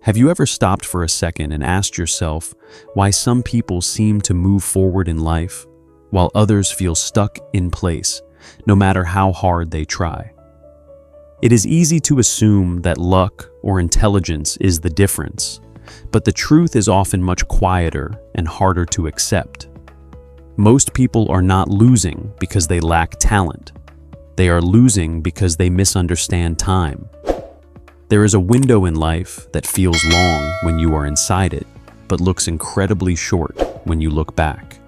Have you ever stopped for a second and asked yourself why some people seem to move forward in life while others feel stuck in place, no matter how hard they try? It is easy to assume that luck or intelligence is the difference, but the truth is often much quieter and harder to accept. Most people are not losing because they lack talent. They are losing because they misunderstand time. There is a window in life that feels long when you are inside it, but looks incredibly short when you look back.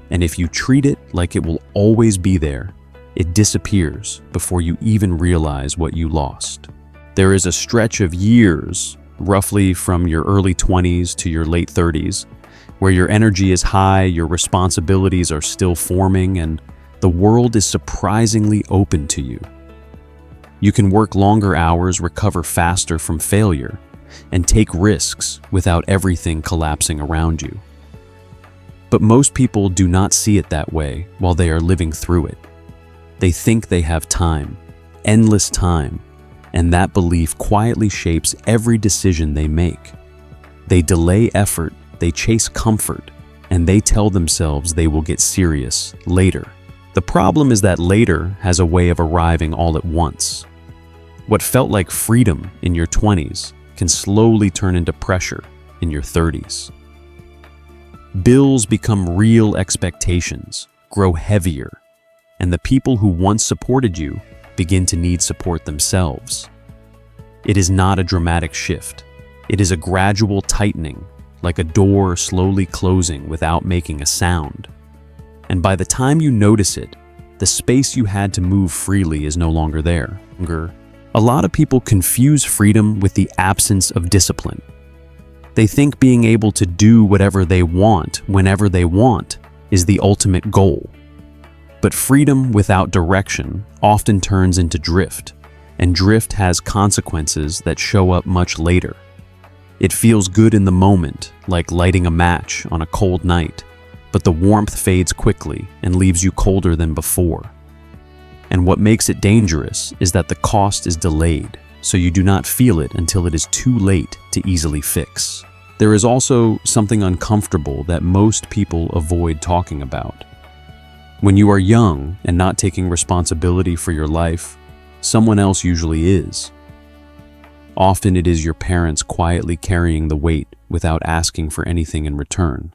And if you treat it like it will always be there, it disappears before you even realize what you lost. There is a stretch of years, roughly from your early 20s to your late 30s, where your energy is high, your responsibilities are still forming, and the world is surprisingly open to you. You can work longer hours, recover faster from failure, and take risks without everything collapsing around you. But most people do not see it that way while they are living through it. They think they have time, endless time, and that belief quietly shapes every decision they make. They delay effort, they chase comfort, and they tell themselves they will get serious later. The problem is that later has a way of arriving all at once. What felt like freedom in your 20s can slowly turn into pressure in your 30s. Bills become real expectations, grow heavier, and the people who once supported you begin to need support themselves. It is not a dramatic shift. It is a gradual tightening, like a door slowly closing without making a sound. And by the time you notice it, the space you had to move freely is no longer there. A lot of people confuse freedom with the absence of discipline. They think being able to do whatever they want, whenever they want, is the ultimate goal. But freedom without direction often turns into drift, and drift has consequences that show up much later. It feels good in the moment, like lighting a match on a cold night, but the warmth fades quickly and leaves you colder than before. And what makes it dangerous is that the cost is delayed, so you do not feel it until it is too late to easily fix. There is also something uncomfortable that most people avoid talking about. When you are young and not taking responsibility for your life, someone else usually is. Often it is your parents quietly carrying the weight without asking for anything in return.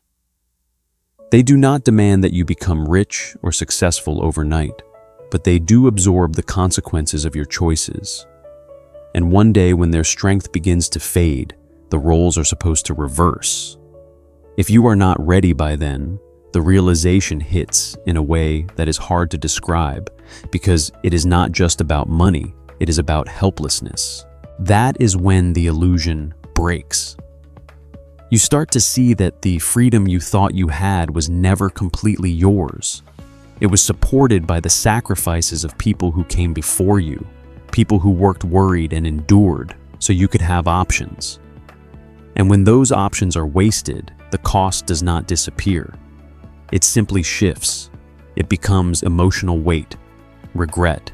They do not demand that you become rich or successful overnight, but they do absorb the consequences of your choices. And one day when their strength begins to fade, the roles are supposed to reverse. If you are not ready by then, the realization hits in a way that is hard to describe, because it is not just about money, it is about helplessness. That is when the illusion breaks. You start to see that the freedom you thought you had was never completely yours. It was supported by the sacrifices of people who came before you, people who worked worried and endured so you could have options. And when those options are wasted, the cost does not disappear. It simply shifts. It becomes emotional weight, regret,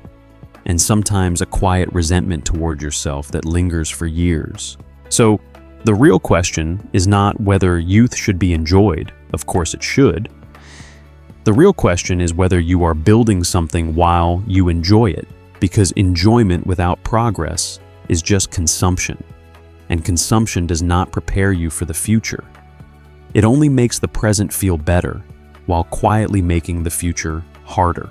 and sometimes a quiet resentment toward yourself that lingers for years. So, the real question is not whether youth should be enjoyed. Of course it should. The real question is whether you are building something while you enjoy it, because enjoyment without progress is just consumption, and consumption does not prepare you for the future. It only makes the present feel better, while quietly making the future harder.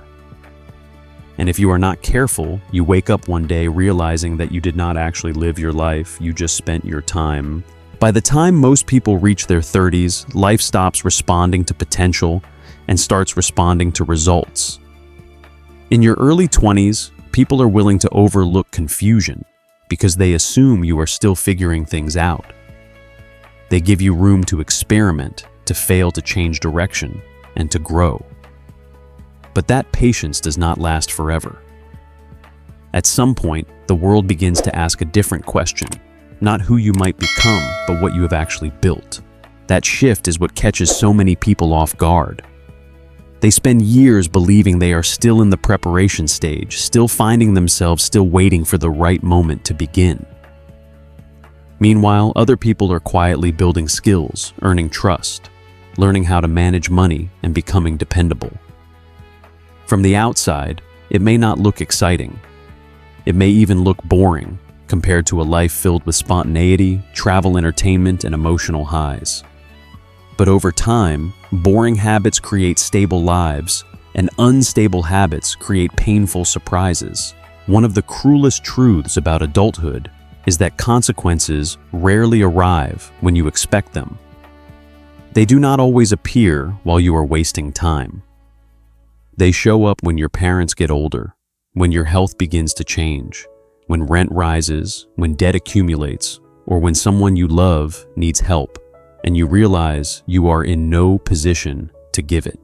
And if you are not careful, you wake up one day realizing that you did not actually live your life, you just spent your time. By the time most people reach their 30s, life stops responding to potential and starts responding to results. In your early 20s, people are willing to overlook confusion because they assume you are still figuring things out. They give you room to experiment, to fail, to change direction, and to grow. But that patience does not last forever. At some point, the world begins to ask a different question, not who you might become, but what you have actually built. That shift is what catches so many people off guard. They spend years believing they are still in the preparation stage, still finding themselves, still waiting for the right moment to begin. Meanwhile, other people are quietly building skills, earning trust, learning how to manage money, and becoming dependable. From the outside, it may not look exciting. It may even look boring compared to a life filled with spontaneity, travel, entertainment, and emotional highs. But over time, boring habits create stable lives, and unstable habits create painful surprises. One of the cruelest truths about adulthood is that consequences rarely arrive when you expect them. They do not always appear while you are wasting time. They show up when your parents get older, when your health begins to change, when rent rises, when debt accumulates, or when someone you love needs help, and you realize you are in no position to give it.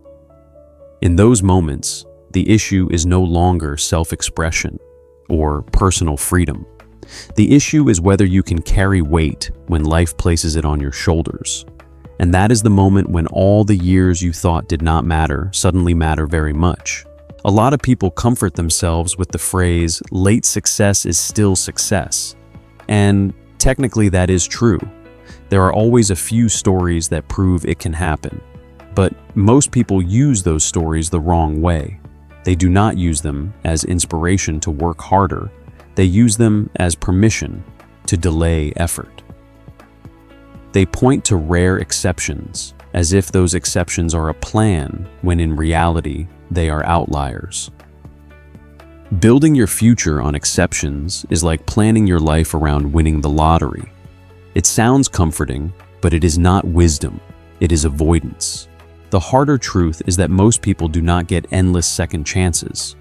In those moments, the issue is no longer self-expression or personal freedom. The issue is whether you can carry weight when life places it on your shoulders. And that is the moment when all the years you thought did not matter suddenly matter very much. A lot of people comfort themselves with the phrase, late success is still success. And technically that is true. There are always a few stories that prove it can happen. But most people use those stories the wrong way. They do not use them as inspiration to work harder. They use them as permission to delay effort. They point to rare exceptions, as if those exceptions are a plan, when in reality, they are outliers. Building your future on exceptions is like planning your life around winning the lottery. It sounds comforting, but it is not wisdom. It is avoidance. The harder truth is that most people do not get endless second chances.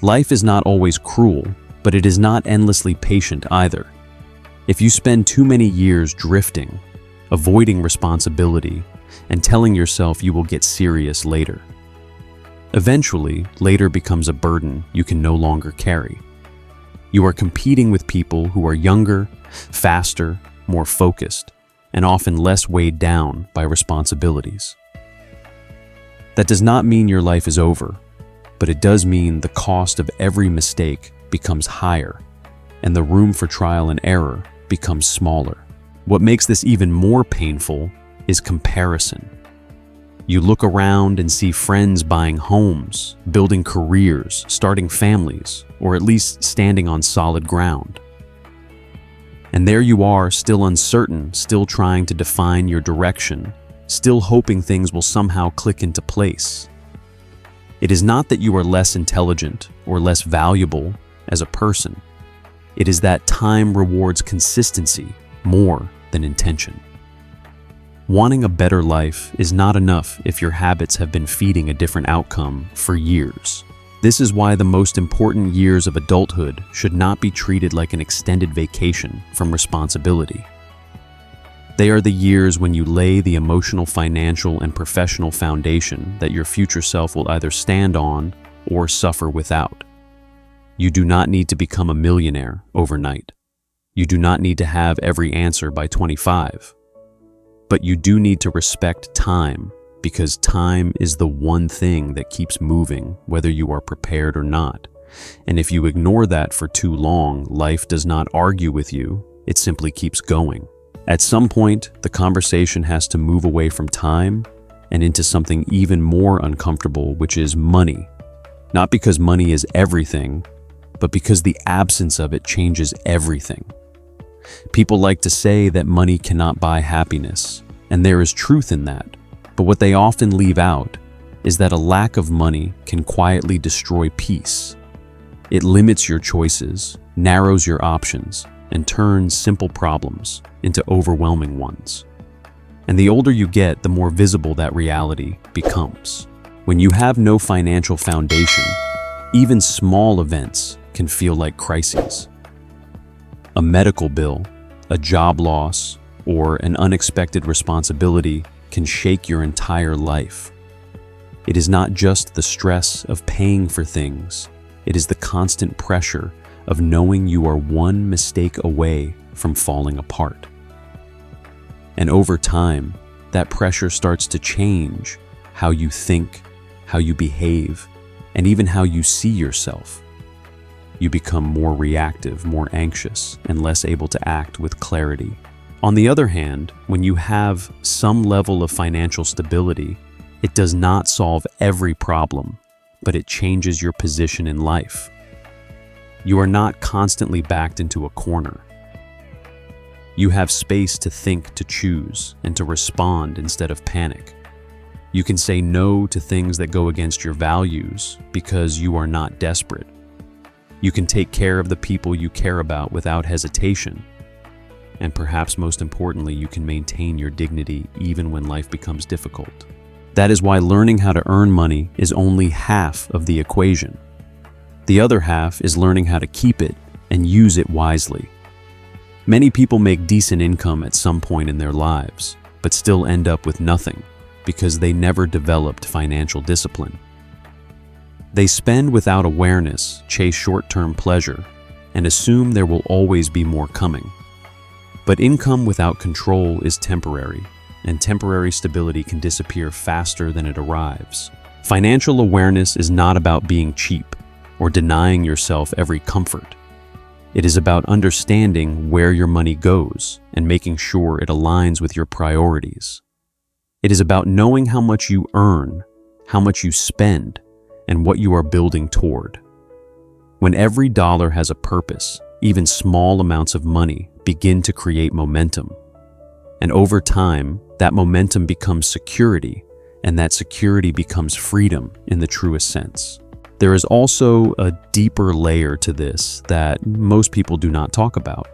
Life is not always cruel, but it is not endlessly patient either. If you spend too many years drifting, avoiding responsibility, and telling yourself you will get serious later, eventually, later becomes a burden you can no longer carry. You are competing with people who are younger, faster, more focused, and often less weighed down by responsibilities. That does not mean your life is over, but it does mean the cost of every mistake becomes higher, and the room for trial and error becomes smaller. What makes this even more painful is comparison. You look around and see friends buying homes, building careers, starting families, or at least standing on solid ground. And there you are, still uncertain, still trying to define your direction, still hoping things will somehow click into place. It is not that you are less intelligent or less valuable as a person. It is that time rewards consistency more than intention. Wanting a better life is not enough if your habits have been feeding a different outcome for years. This is why the most important years of adulthood should not be treated like an extended vacation from responsibility. They are the years when you lay the emotional, financial, and professional foundation that your future self will either stand on or suffer without. You do not need to become a millionaire overnight. You do not need to have every answer by 25. But you do need to respect time, because time is the one thing that keeps moving whether you are prepared or not. And if you ignore that for too long, life does not argue with you, it simply keeps going. At some point, the conversation has to move away from time and into something even more uncomfortable, which is money. Not because money is everything, but because the absence of it changes everything. People like to say that money cannot buy happiness, and there is truth in that. But what they often leave out is that a lack of money can quietly destroy peace. It limits your choices, narrows your options, and turns simple problems into overwhelming ones. And the older you get, the more visible that reality becomes. When you have no financial foundation, even small events can feel like crises. A medical bill, a job loss, or an unexpected responsibility can shake your entire life. It is not just the stress of paying for things, it is the constant pressure of knowing you are one mistake away from falling apart. And over time, that pressure starts to change how you think, how you behave, and even how you see yourself. You become more reactive, more anxious, and less able to act with clarity. On the other hand, when you have some level of financial stability, it does not solve every problem, but it changes your position in life. You are not constantly backed into a corner. You have space to think, to choose, and to respond instead of panic. You can say no to things that go against your values because you are not desperate. You can take care of the people you care about without hesitation. And perhaps most importantly, you can maintain your dignity even when life becomes difficult. That is why learning how to earn money is only half of the equation. The other half is learning how to keep it and use it wisely. Many people make decent income at some point in their lives, but still end up with nothing because they never developed financial discipline. They spend without awareness, chase short-term pleasure, and assume there will always be more coming. But income without control is temporary, and temporary stability can disappear faster than it arrives. Financial awareness is not about being cheap or denying yourself every comfort. It is about understanding where your money goes and making sure it aligns with your priorities. It is about knowing how much you earn, how much you spend, and what you are building toward. When every dollar has a purpose, even small amounts of money begin to create momentum. And over time, that momentum becomes security, and that security becomes freedom in the truest sense. There is also a deeper layer to this that most people do not talk about.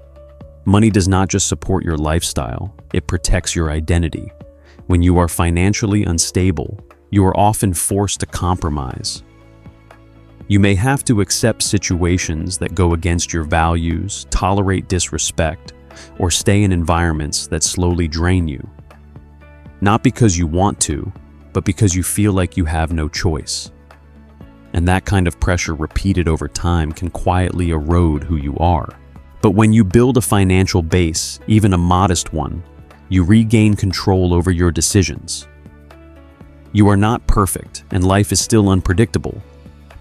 Money does not just support your lifestyle, it protects your identity. When you are financially unstable, you are often forced to compromise. You may have to accept situations that go against your values, tolerate disrespect, or stay in environments that slowly drain you. Not because you want to, but because you feel like you have no choice. And that kind of pressure repeated over time can quietly erode who you are. But when you build a financial base, even a modest one, you regain control over your decisions. You are not perfect, and life is still unpredictable,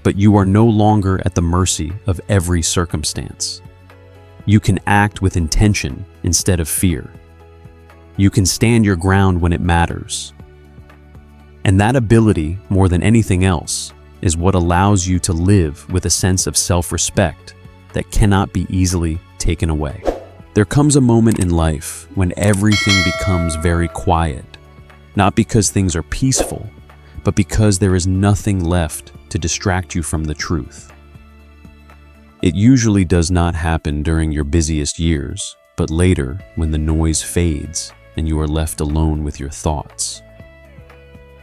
but you are no longer at the mercy of every circumstance. You can act with intention instead of fear. You can stand your ground when it matters. And that ability, more than anything else, is what allows you to live with a sense of self-respect that cannot be easily taken away. There comes a moment in life when everything becomes very quiet, not because things are peaceful, but because there is nothing left to distract you from the truth. It usually does not happen during your busiest years, but later when the noise fades and you are left alone with your thoughts.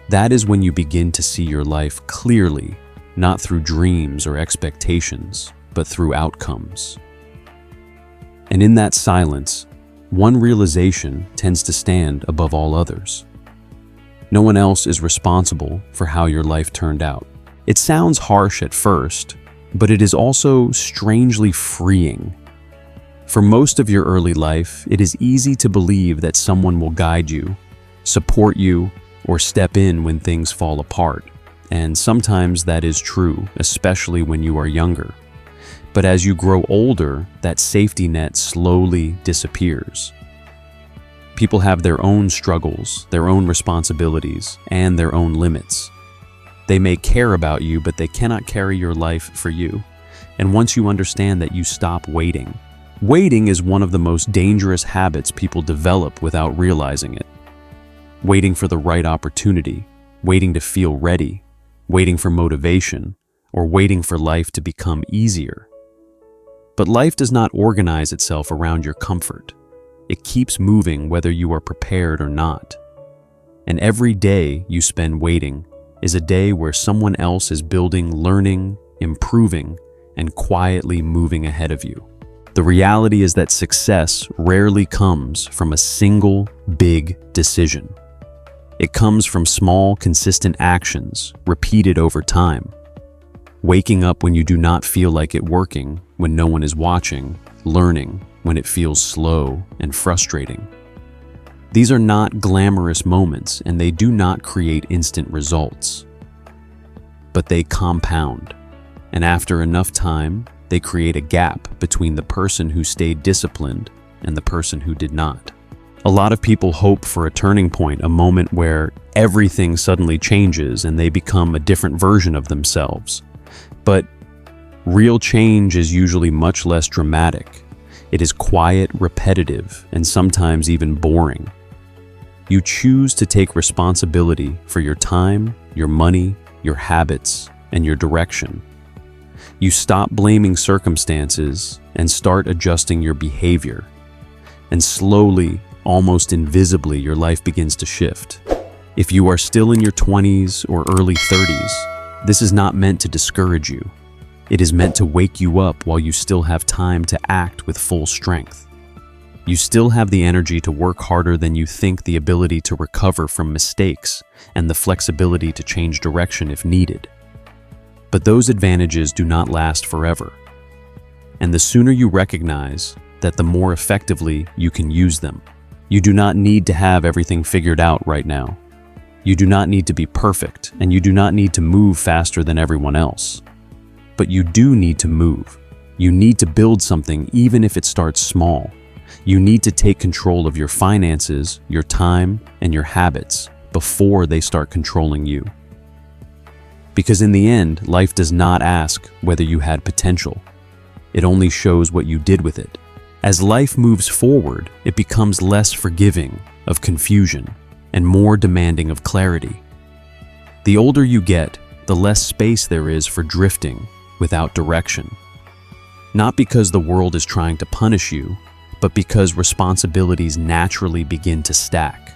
That is when you begin to see your life clearly, not through dreams or expectations, but through outcomes. And in that silence, one realization tends to stand above all others. No one else is responsible for how your life turned out. It sounds harsh at first, but it is also strangely freeing. For most of your early life, it is easy to believe that someone will guide you, support you, or step in when things fall apart. And sometimes that is true, especially when you are younger. But as you grow older, that safety net slowly disappears. People have their own struggles, their own responsibilities, and their own limits. They may care about you, but they cannot carry your life for you. And once you understand that, you stop waiting. Waiting is one of the most dangerous habits people develop without realizing it. Waiting for the right opportunity, waiting to feel ready, waiting for motivation, or waiting for life to become easier. But life does not organize itself around your comfort. It keeps moving whether you are prepared or not. And every day you spend waiting is a day where someone else is building, learning, improving, and quietly moving ahead of you. The reality is that success rarely comes from a single big decision. It comes from small, consistent actions repeated over time. Waking up when you do not feel like it, working when no one is watching, learning when it feels slow and frustrating. These are not glamorous moments, and they do not create instant results. But they compound, and after enough time, they create a gap between the person who stayed disciplined and the person who did not. A lot of people hope for a turning point, a moment where everything suddenly changes and they become a different version of themselves. But real change is usually much less dramatic. It is quiet, repetitive, and sometimes even boring. You choose to take responsibility for your time, your money, your habits, and your direction. You stop blaming circumstances and start adjusting your behavior. And slowly, almost invisibly, your life begins to shift. If you are still in your 20s or early 30s, this is not meant to discourage you. It is meant to wake you up while you still have time to act with full strength. You still have the energy to work harder than you think, the ability to recover from mistakes, and the flexibility to change direction if needed. But those advantages do not last forever. And the sooner you recognize that, the more effectively you can use them. You do not need to have everything figured out right now. You do not need to be perfect, and you do not need to move faster than everyone else. But you do need to move. You need to build something, even if it starts small. You need to take control of your finances, your time, and your habits before they start controlling you. Because in the end, life does not ask whether you had potential. It only shows what you did with it. As life moves forward, it becomes less forgiving of confusion and more demanding of clarity. The older you get, the less space there is for drifting without direction. Not because the world is trying to punish you, but because responsibilities naturally begin to stack.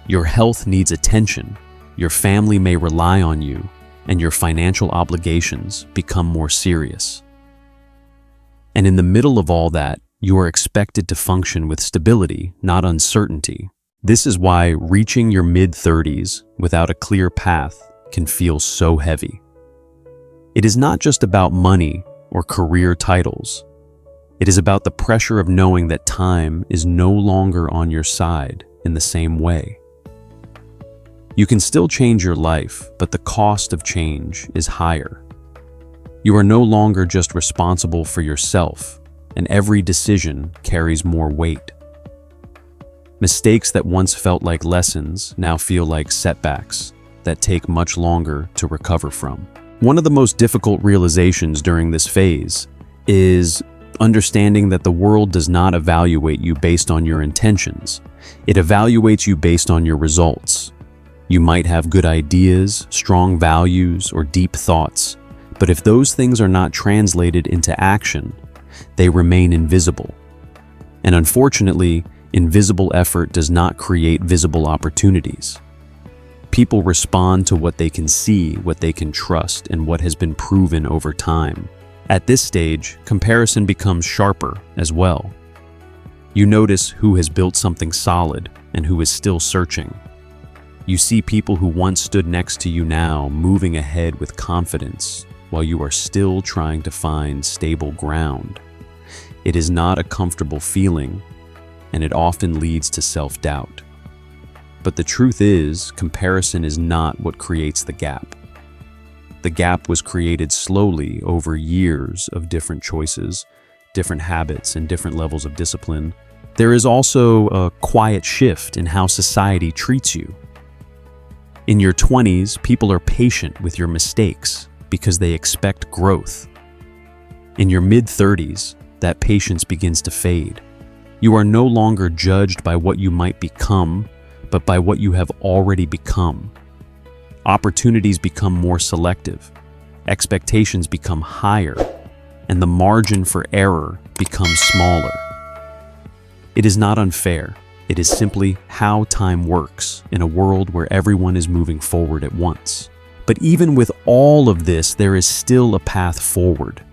Your health needs attention, your family may rely on you, and your financial obligations become more serious. And in the middle of all that, you are expected to function with stability, not uncertainty. This is why reaching your mid-30s without a clear path can feel so heavy. It is not just about money or career titles. It is about the pressure of knowing that time is no longer on your side in the same way. You can still change your life, but the cost of change is higher. You are no longer just responsible for yourself, and every decision carries more weight. Mistakes that once felt like lessons now feel like setbacks that take much longer to recover from. One of the most difficult realizations during this phase is understanding that the world does not evaluate you based on your intentions. It evaluates you based on your results. You might have good ideas, strong values, or deep thoughts, but if those things are not translated into action, they remain invisible. And unfortunately, invisible effort does not create visible opportunities. People respond to what they can see, what they can trust, and what has been proven over time. At this stage, comparison becomes sharper as well. You notice who has built something solid and who is still searching. You see people who once stood next to you now moving ahead with confidence while you are still trying to find stable ground. It is not a comfortable feeling, and it often leads to self-doubt. But the truth is, comparison is not what creates the gap. The gap was created slowly over years of different choices, different habits, and different levels of discipline. There is also a quiet shift in how society treats you. In your 20s, people are patient with your mistakes because they expect growth. In your mid-30s, that patience begins to fade. You are no longer judged by what you might become, but by what you have already become. Opportunities become more selective, expectations become higher, and the margin for error becomes smaller. It is not unfair. It is simply how time works in a world where everyone is moving forward at once. But even with all of this, there is still a path forward.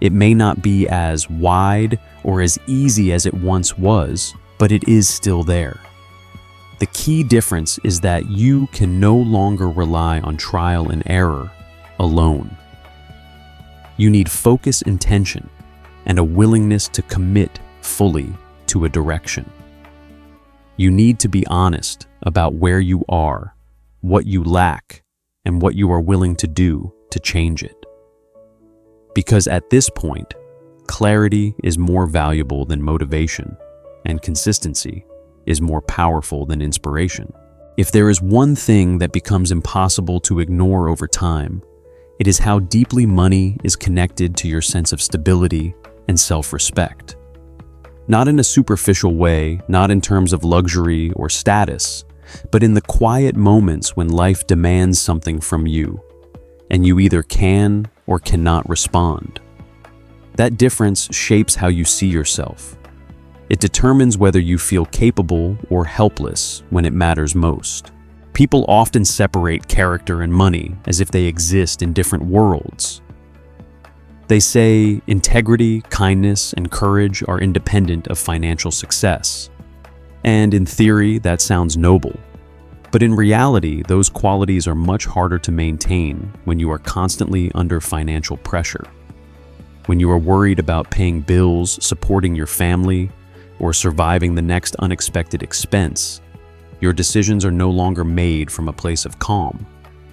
It may not be as wide or as easy as it once was, but it is still there. The key difference is that you can no longer rely on trial and error alone. You need focus, intention, and a willingness to commit fully to a direction. You need to be honest about where you are, what you lack, and what you are willing to do to change it. Because at this point, clarity is more valuable than motivation, and consistency is more powerful than inspiration. If there is one thing that becomes impossible to ignore over time, it is how deeply money is connected to your sense of stability and self-respect. Not in a superficial way, not in terms of luxury or status, but in the quiet moments when life demands something from you, and you either can or cannot respond. That difference shapes how you see yourself. It determines whether you feel capable or helpless when it matters most. People often separate character and money as if they exist in different worlds. They say integrity, kindness, and courage are independent of financial success. And in theory, that sounds noble. But in reality, those qualities are much harder to maintain when you are constantly under financial pressure. When you are worried about paying bills, supporting your family, or surviving the next unexpected expense, your decisions are no longer made from a place of calm.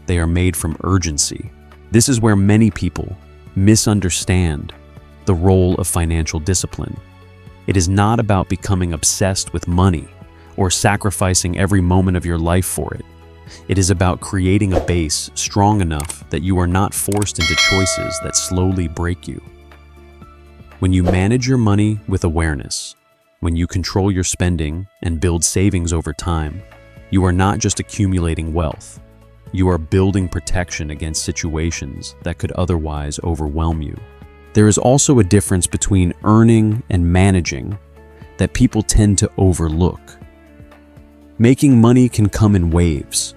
They are made from urgency. This is where many people misunderstand the role of financial discipline. It is not about becoming obsessed with money or sacrificing every moment of your life for it. It is about creating a base strong enough that you are not forced into choices that slowly break you. When you manage your money with awareness, when you control your spending and build savings over time, you are not just accumulating wealth. You are building protection against situations that could otherwise overwhelm you. There is also a difference between earning and managing that people tend to overlook. Making money can come in waves.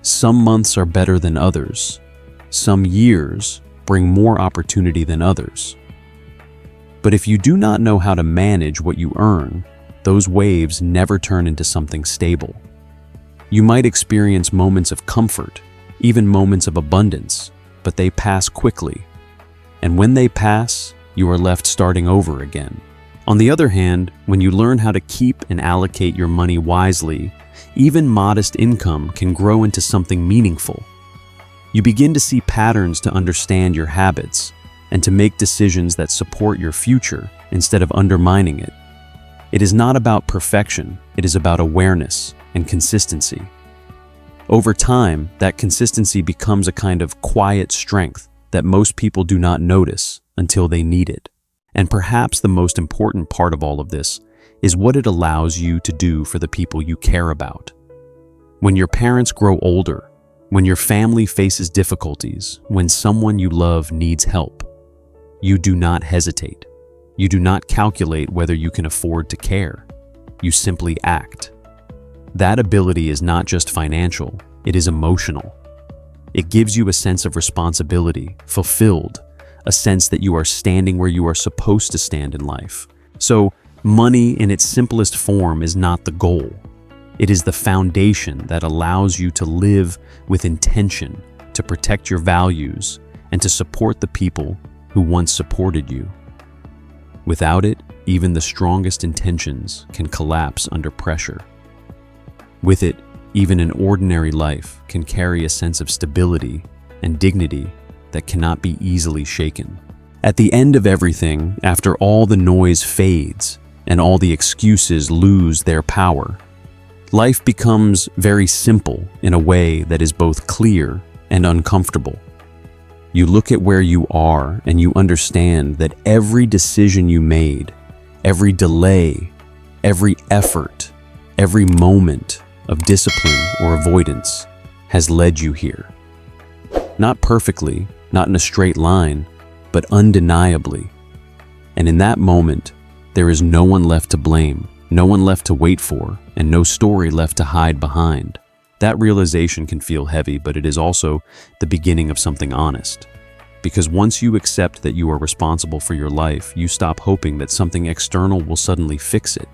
Some months are better than others. Some years bring more opportunity than others. But if you do not know how to manage what you earn, those waves never turn into something stable. You might experience moments of comfort, even moments of abundance, but they pass quickly. And when they pass, you are left starting over again. On the other hand, when you learn how to keep and allocate your money wisely, even modest income can grow into something meaningful. You begin to see patterns to understand your habits and to make decisions that support your future instead of undermining it. It is not about perfection, it is about awareness and consistency. Over time, that consistency becomes a kind of quiet strength that most people do not notice until they need it. And perhaps the most important part of all of this is what it allows you to do for the people you care about. When your parents grow older, when your family faces difficulties, when someone you love needs help, you do not hesitate. You do not calculate whether you can afford to care. You simply act. That ability is not just financial, it is emotional. It gives you a sense of responsibility, fulfilled, a sense that you are standing where you are supposed to stand in life. So, money in its simplest form is not the goal. It is the foundation that allows you to live with intention, to protect your values, and to support the people who once supported you. Without it, even the strongest intentions can collapse under pressure. With it, even an ordinary life can carry a sense of stability and dignity that cannot be easily shaken. At the end of everything, after all the noise fades and all the excuses lose their power, life becomes very simple in a way that is both clear and uncomfortable. You look at where you are and you understand that every decision you made, every delay, every effort, every moment of discipline or avoidance has led you here. Not perfectly, not in a straight line, but undeniably. And in that moment, there is no one left to blame, no one left to wait for, and no story left to hide behind. That realization can feel heavy, but it is also the beginning of something honest. Because once you accept that you are responsible for your life, you stop hoping that something external will suddenly fix it.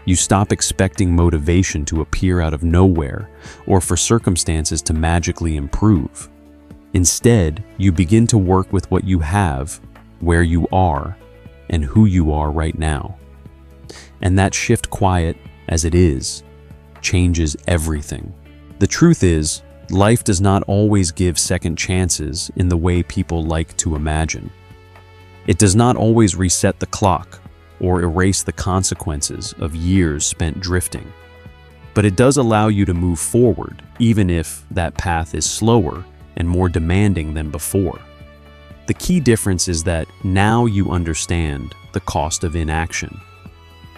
You stop expecting motivation to appear out of nowhere or for circumstances to magically improve. Instead, you begin to work with what you have, where you are, and who you are right now. And that shift, quiet as it is, changes everything. The truth is, Life does not always give second chances in the way people like to imagine. It does not always reset the clock or erase the consequences of years spent drifting. But it does allow you to move forward, even if that path is slower and more demanding than before. The key difference is that now you understand the cost of inaction.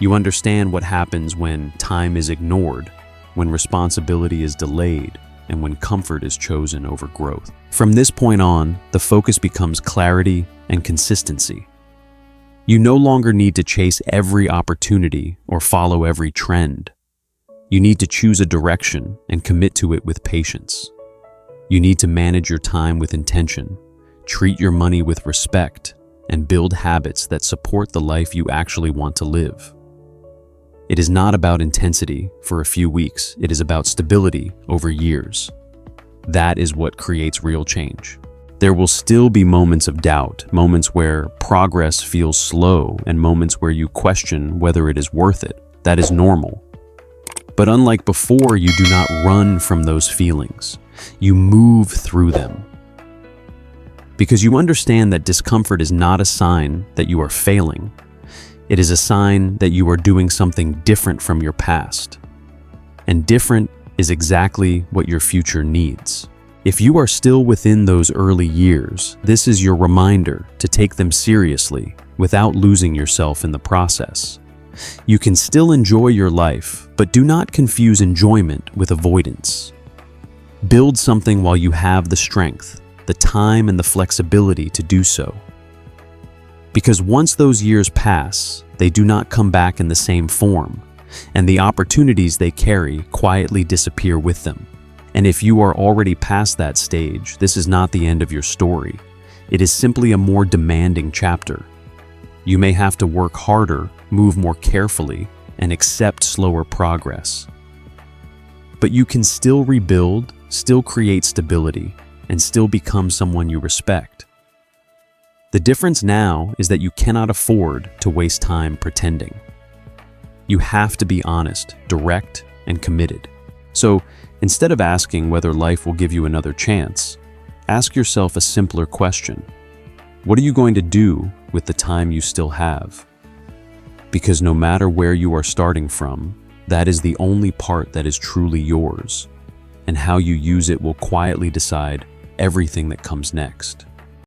You understand what happens when time is ignored, when responsibility is delayed, and when comfort is chosen over growth. From this point on, the focus becomes clarity and consistency. You no longer need to chase every opportunity or follow every trend. You need to choose a direction and commit to it with patience. You need to manage your time with intention, treat your money with respect, and build habits that support the life you actually want to live. It is not about intensity for a few weeks. It is about stability over years. That is what creates real change. There will still be moments of doubt, moments where progress feels slow, and moments where you question whether it is worth it. That is normal. But unlike before, you do not run from those feelings. You move through them. Because you understand that discomfort is not a sign that you are failing. It is a sign that you are doing something different from your past. And different is exactly what your future needs. If you are still within those early years, this is your reminder to take them seriously without losing yourself in the process. You can still enjoy your life, but do not confuse enjoyment with avoidance. Build something while you have the strength, the time, and the flexibility to do so. Because once those years pass, they do not come back in the same form, and the opportunities they carry quietly disappear with them. And if you are already past that stage, this is not the end of your story. It is simply a more demanding chapter. You may have to work harder, move more carefully, and accept slower progress. But you can still rebuild, still create stability, and still become someone you respect. The difference now is that you cannot afford to waste time pretending. You have to be honest, direct, and committed. So, instead of asking whether life will give you another chance, ask yourself a simpler question. What are you going to do with the time you still have? Because no matter where you are starting from, that is the only part that is truly yours, and how you use it will quietly decide everything that comes next.